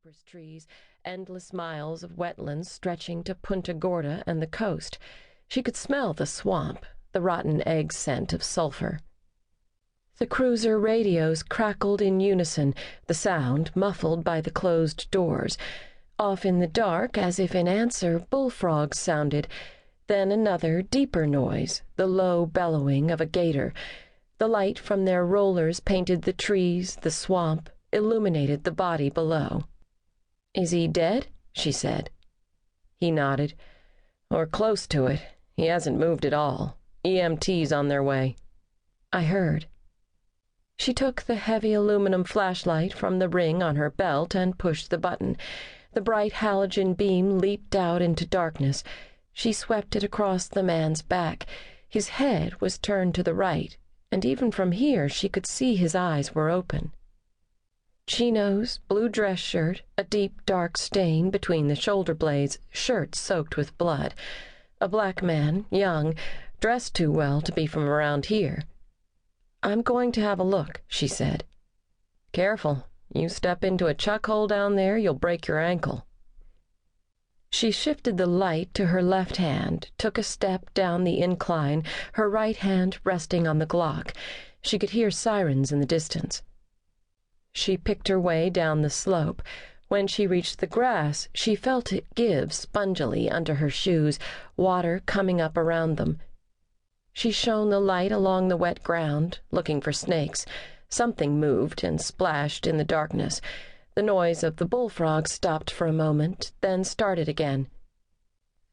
cypress trees, endless miles of wetlands stretching to Punta Gorda and the coast. She could smell the swamp, the rotten egg scent of sulfur. The cruiser radios crackled in unison, the sound muffled by the closed doors. Off in the dark, as if in answer, bullfrogs sounded. Then another, deeper noise, the low bellowing of a gator. The light from their rollers painted the trees, the swamp, illuminated the body below. "Is he dead?" she said. He nodded. "Or close to it. He hasn't moved at all. EMT's on their way." I heard. She took the heavy aluminum flashlight from the ring on her belt and pushed the button. The bright halogen beam leaped out into darkness. She swept it across the man's back. His head was turned to the right, and even from here she could see his eyes were open. Chinos, blue dress shirt, a deep dark stain between the shoulder blades, shirt soaked with blood. A black man, young, dressed too well to be from around here. "I'm going to have a look," she said. "Careful. You step into a chuck hole down there, you'll break your ankle." She shifted the light to her left hand, took a step down the incline, her right hand resting on the Glock. She could hear sirens in the distance. She picked her way down the slope. When she reached the grass, she felt it give spongily under her shoes, water coming up around them. She shone the light along the wet ground, looking for snakes. Something moved and splashed in the darkness. The noise of the bullfrog stopped for a moment, then started again.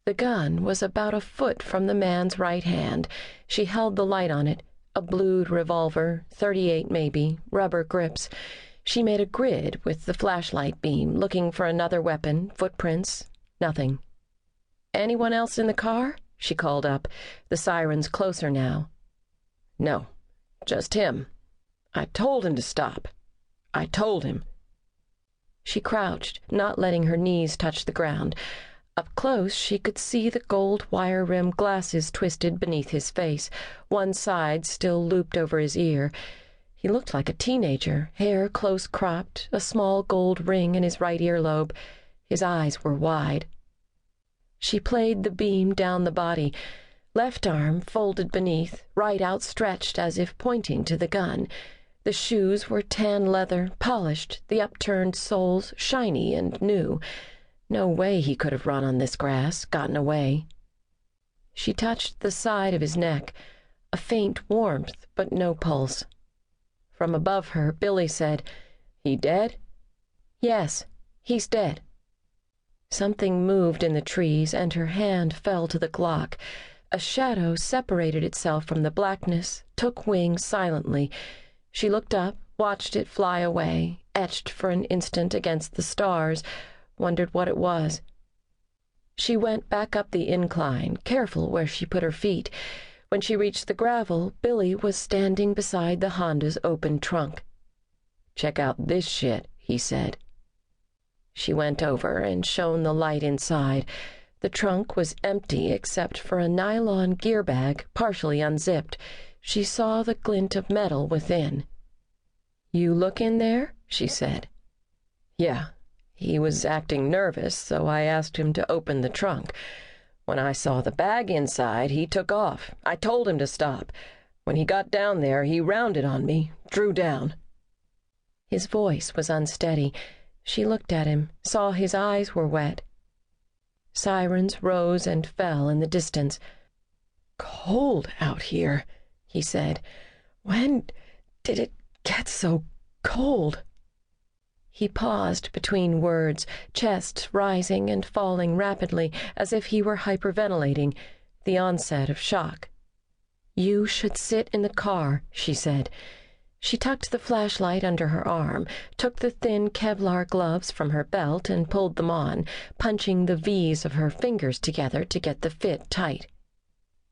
The gun was about a foot from the man's right hand. She held the light on it, a blued revolver, .38 maybe, rubber grips. She made a grid with the flashlight beam, looking for another weapon, footprints, nothing. "Anyone else in the car?" she called up, the sirens closer now. "No, just him. I told him to stop. I told him." She crouched, not letting her knees touch the ground. Up close, she could see the gold wire-rimmed glasses twisted beneath his face, one side still looped over his ear. He looked like a teenager, hair close-cropped, a small gold ring in his right earlobe. His eyes were wide. She played the beam down the body, left arm folded beneath, right outstretched as if pointing to the gun. The shoes were tan leather, polished, the upturned soles shiny and new. No way he could have run on this grass, gotten away. She touched the side of his neck, a faint warmth, but no pulse. From above her, Billy said, "He dead?" "Yes, he's dead." Something moved in the trees, and her hand fell to the Glock. A shadow separated itself from the blackness, took wing silently. She looked up, watched it fly away, etched for an instant against the stars, wondered what it was. She went back up the incline, careful where she put her feet. When she reached the gravel, Billy was standing beside the Honda's open trunk. "Check out this shit," he said. She went over and shone the light inside. The trunk was empty except for a nylon gear bag, partially unzipped. She saw the glint of metal within. "You look in there?" she said. "Yeah. He was acting nervous, so I asked him to open the trunk. When I saw the bag inside, he took off. I told him to stop. When he got down there, he rounded on me, drew down." His voice was unsteady. She looked at him, saw his eyes were wet. Sirens rose and fell in the distance. "Cold out here," he said. "When did it get so cold?" He paused between words, chest rising and falling rapidly, as if he were hyperventilating, the onset of shock. "You should sit in the car," she said. She tucked the flashlight under her arm, took the thin Kevlar gloves from her belt and pulled them on, punching the V's of her fingers together to get the fit tight.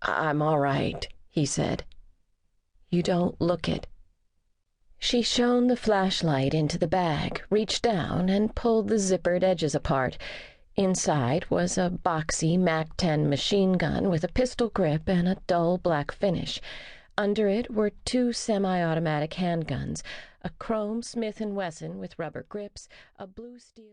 "I'm all right," he said. "You don't look it." She shone the flashlight into the bag, reached down, and pulled the zippered edges apart. Inside was a boxy MAC-10 machine gun with a pistol grip and a dull black finish. Under it were 2 semi-automatic handguns, a chrome Smith & Wesson with rubber grips, a blue steel...